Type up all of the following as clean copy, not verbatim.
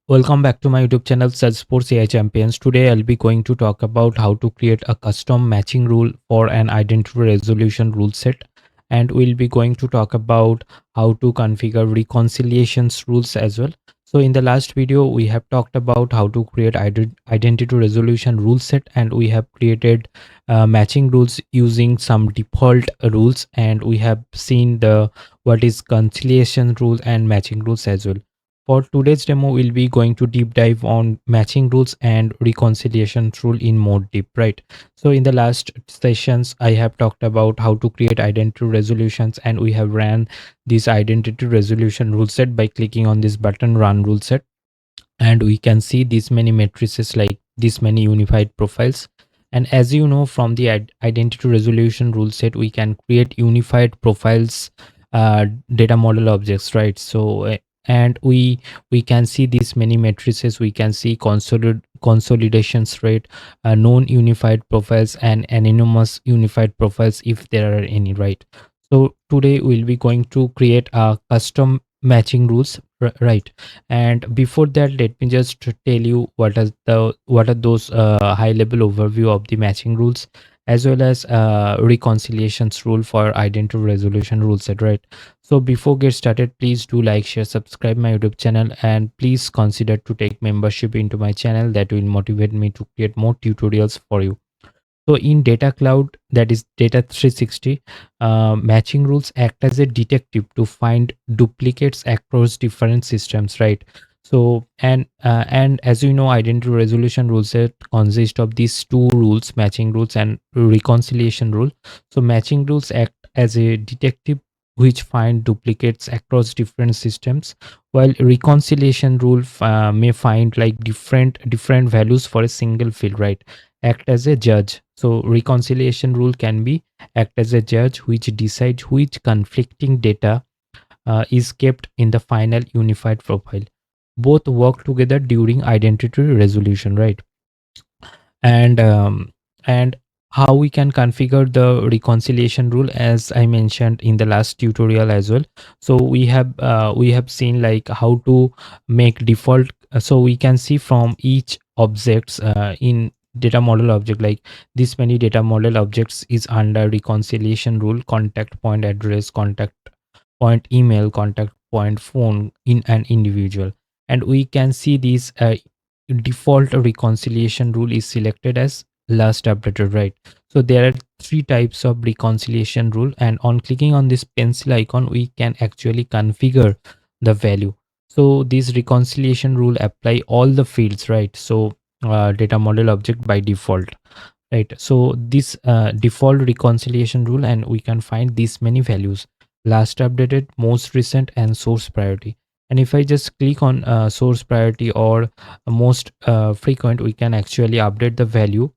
Welcome back to my YouTube channel Salesforce AI Champions. Today I'll be going to talk about how to create a custom matching rule for an identity resolution rule set, and we'll be going to talk about how to configure reconciliations rules as well. So in the last video we have talked about how to create identity resolution rule set, and we have created matching rules using some default rules, and we have seen the what is conciliation rule and matching rules as well. For today's demo, we'll be going to deep dive on matching rules and reconciliation rule in more deep, right? So in the last sessions, I have talked about how to create identity resolutions, and we have ran this identity resolution rule set by clicking on this button run rule set, and we can see this many matrices like this many unified profiles. And as you know, from the identity resolution rule set, we can create unified profiles, data model objects, right? So and we can see these many matrices. We can see consolidations rate, known unified profiles, and anonymous unified profiles if there are any, right? So today we'll be going to create a custom matching rules, right? And before that, let me just tell you what are those high level overview of the matching rules, as well as reconciliations rule for identity resolution rule set, right? So before get started, please do like, share, subscribe my YouTube channel, and please consider to take membership into my channel. That will motivate me to create more tutorials for you. So in Data Cloud, that is Data 360, matching rules act as a detective to find duplicates across different systems, right? So and as you know, identity resolution rule set consist of these two rules: matching rules and reconciliation rule. So matching rules act as a detective which find duplicates across different systems, while reconciliation rule may find like different values for a single field, right? Act as a judge. So reconciliation rule can be act as a judge which decides which conflicting data is kept in the final unified profile. Both work together during identity resolution, right? And how we can configure the reconciliation rule, as I mentioned in the last tutorial as well. So we have seen like how to make default. So we can see from each objects in data model object, like this many data model objects is under reconciliation rule: contact point address, contact point email, contact point phone in an individual. And we can see these default reconciliation rule is selected as last updated, right? So there are three types of reconciliation rule, and on clicking on this pencil icon we can actually configure the value. So this reconciliation rule apply all the fields, right? So data model object by default, right? So this default reconciliation rule, and we can find these many values: last updated, most recent, and source priority. And if I just click on source priority or most frequent, we can actually update the value,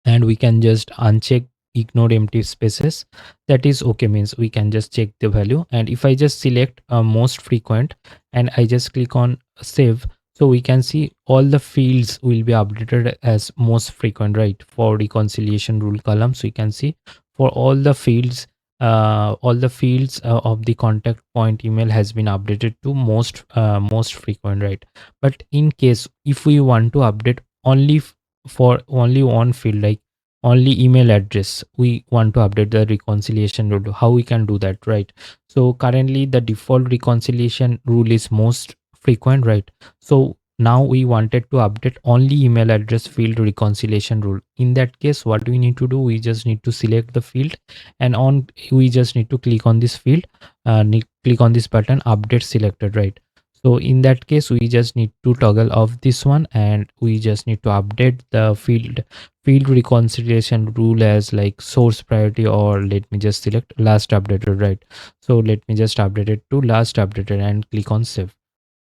and we can just uncheck ignore empty spaces. That is okay, means we can just check the value. And if I just select most frequent and I just click on save, so we can see all the fields will be updated as most frequent, right? For reconciliation rule columns, we can see for all the fields of the contact point email has been updated to most frequent, right? But in case if we want to update only for only one field, like only email address, we want to update the reconciliation rule, how we can do that, right? So currently the default reconciliation rule is most frequent, right? So now we wanted to update only email address field reconciliation rule. In that case, what we need to do, we just need to select the field, and on we just need to click on this field, click on this button update selected, right? So in that case we just need to toggle off this one, and we just need to update the field reconciliation rule as like source priority, or let me just select last updated, right? So let me just update it to last updated and click on save.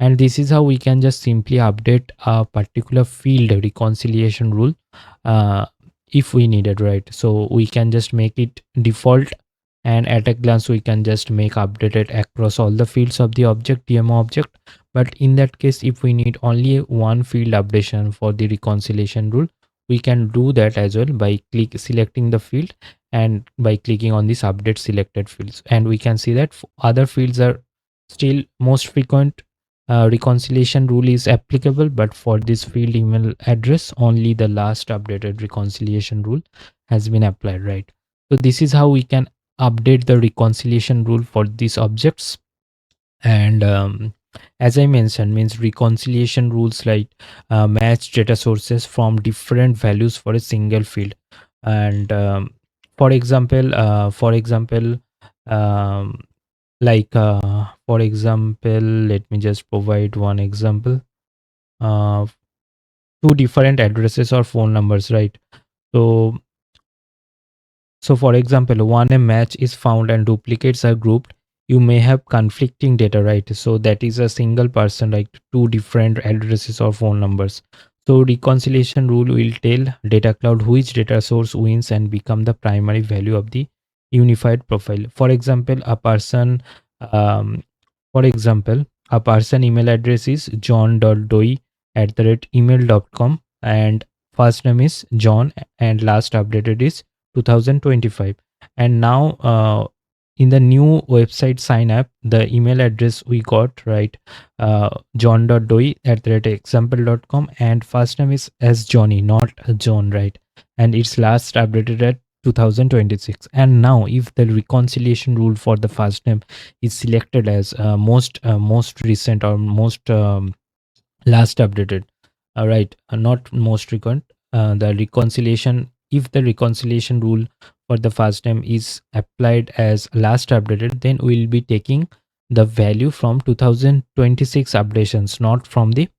And this is how we can just simply update a particular field reconciliation rule uh, if we need it, right? So we can just make it default, and at a glance we can just make updated across all the fields of the object demo object. But in that case, if we need only one field updation for the reconciliation rule, we can do that as well by selecting the field and by clicking on this update selected fields. And we can see that other fields are still most frequent reconciliation rule is applicable, but for this field email address, only the last updated reconciliation rule has been applied, right? So this is how we can update the reconciliation rule for these objects. And as I mentioned, means reconciliation rules like match data sources from different values for a single field. And for example, um, for example, let me just provide one example. uh, Two different addresses or phone numbers, right? So for example, one a match is found and duplicates are grouped, you may have conflicting data, right? So that is a single person, like two different addresses or phone numbers. So reconciliation rule will tell data cloud which data source wins and become the primary value of the unified profile. For example, um, a person email address is john.doi@email.com, and first name is John and last updated is 2025. And now in the new website sign up, the email address we got, right, john.doi@example.com, and first name is as Johnny, not John, right? And it's last updated at 2026. And now if the reconciliation rule for the first name is selected as most recent or most last updated, right, not most recent, the reconciliation if the reconciliation rule for the first name is applied as last updated, then we'll be taking the value from 2026 updations, not from the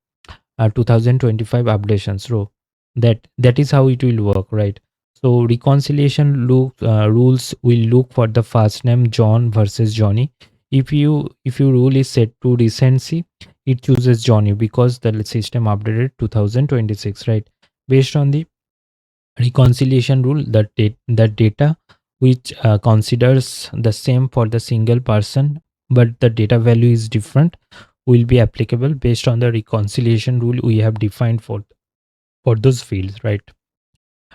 2025 updations. So that is how it will work, right? So reconciliation rules will look for the first name John versus Johnny. If your rule is set to recency, it chooses Johnny because the system updated 2026, right? Based on the reconciliation rule, the data which considers the same for the single person but the data value is different will be applicable based on the reconciliation rule we have defined for those fields, right?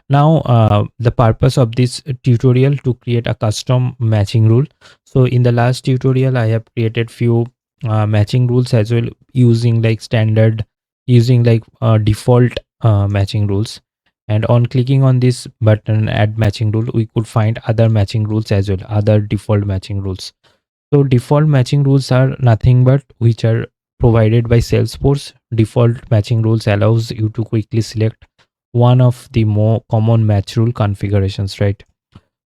Now the purpose of this tutorial to create a custom matching rule. So in the last tutorial I have created few matching rules as well, using like default matching rules. And on clicking on this button add matching rule, we could find other matching rules as well, other default matching rules. So default matching rules are nothing but which are provided by Salesforce. Default matching rules allows you to quickly select one of the more common match rule configurations, right?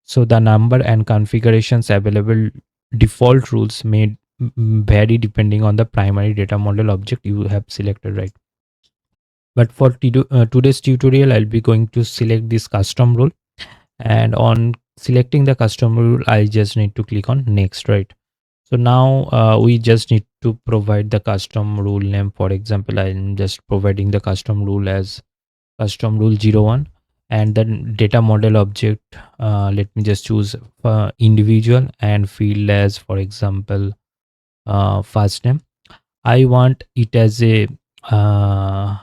So the number and configurations available default rules may vary depending on the primary data model object you have selected, right? But for today's tutorial, I'll be going to select this custom rule, and on selecting the custom rule, I just need to click on next, right? So now we just need to provide the custom rule name. For example, I'm just providing the custom rule as custom rule 01, and then data model object, let me just choose individual, and field as, for example, first name. I want it as a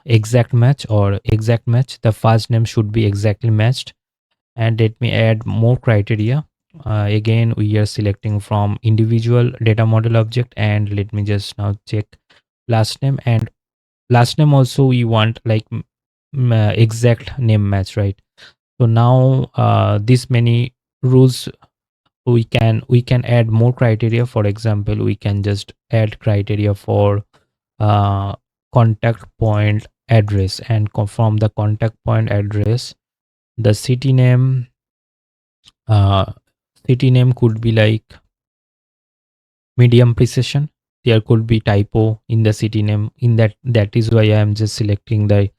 exact match or exact match. The first name should be exactly matched. And let me add more criteria. Again, we are selecting from individual data model object, and let me just now check last name. And last name also we want like exact name match, right? So now this many rules, we can add more criteria. For example, we can just add criteria for uh, contact point address, and from the contact point address, the uh, city name could be like medium precision. There could be typo in the city name, in that is why I am just selecting the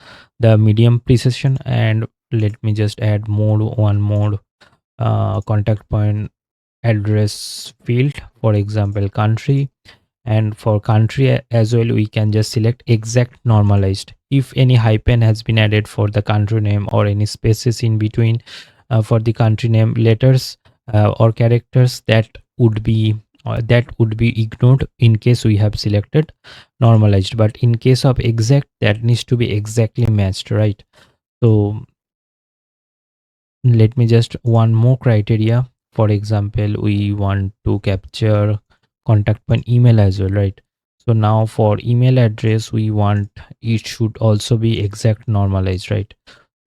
medium precision. And let me just add one more contact point address field, for example country. And for country as well, we can just select exact normalized. If any hyphen has been added for the country name, or any spaces in between for the country name letters or characters, that would be ignored in case we have selected normalized. But in case of exact, that needs to be exactly matched, right? So let me just one more criteria. For example, we want to capture contact point email as well, right? So now for email address, we want it should also be exact normalized, right?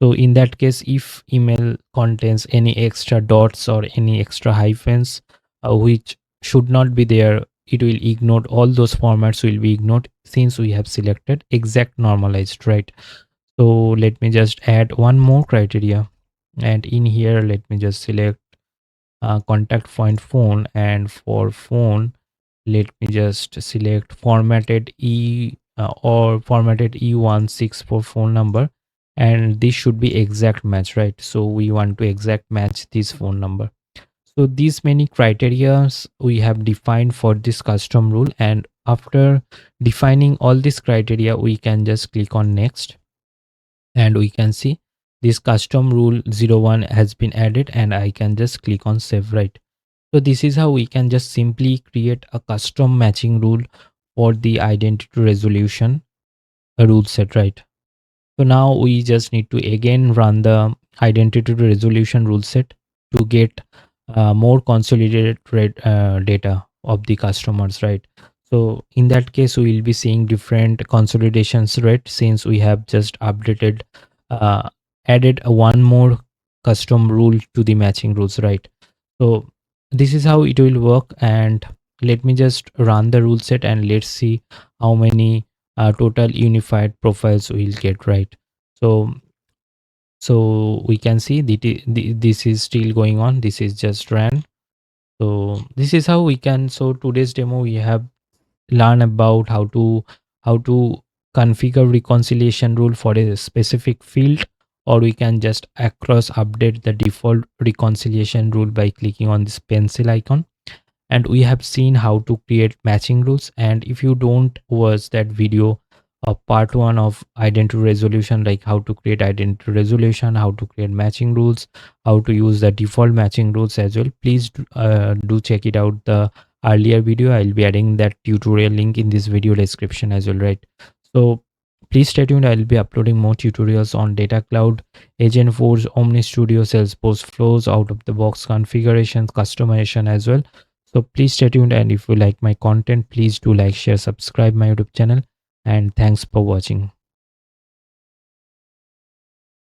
So in that case, if email contains any extra dots or any extra hyphens, which should not be there, it will ignore all those formats will be ignored since we have selected exact normalized, right? So let me just add one more criteria, and in here let me just select contact point phone, and for phone let me just select formatted or formatted E16 for phone number, and this should be exact match, right? So we want to exact match this phone number. So these many criterias we have defined for this custom rule, and after defining all these criteria we can just click on next, and we can see this custom rule 01 has been added, and I can just click on save, right? So this is how we can just simply create a custom matching rule for the identity resolution rule set, right? So now we just need to again run the identity resolution rule set to get more consolidated data of the customers, right? So in that case, we will be seeing different consolidations, right? Since we have just updated, uh, added one more custom rule to the matching rules, right? So this is how it will work. And let me just run the rule set and let's see how many total unified profiles we'll get, right? So we can see this is still going on, this is just ran. So this is how we can, so today's demo we have learned about how to configure reconciliation rule for a specific field, or we can just across update the default reconciliation rule by clicking on this pencil icon. And we have seen how to create matching rules. And if you don't watch that video of part 1 of identity resolution, like how to create identity resolution, how to create matching rules, how to use the default matching rules as well, please do check it out, the earlier video. I'll be adding that tutorial link in this video description as well, right? So please stay tuned, I'll be uploading more tutorials on data cloud, agent force, omni studio, salesforce flows, out of the box configurations, customization as well. So please stay tuned, and if you like my content, please do like, share, subscribe my YouTube channel, and thanks for watching.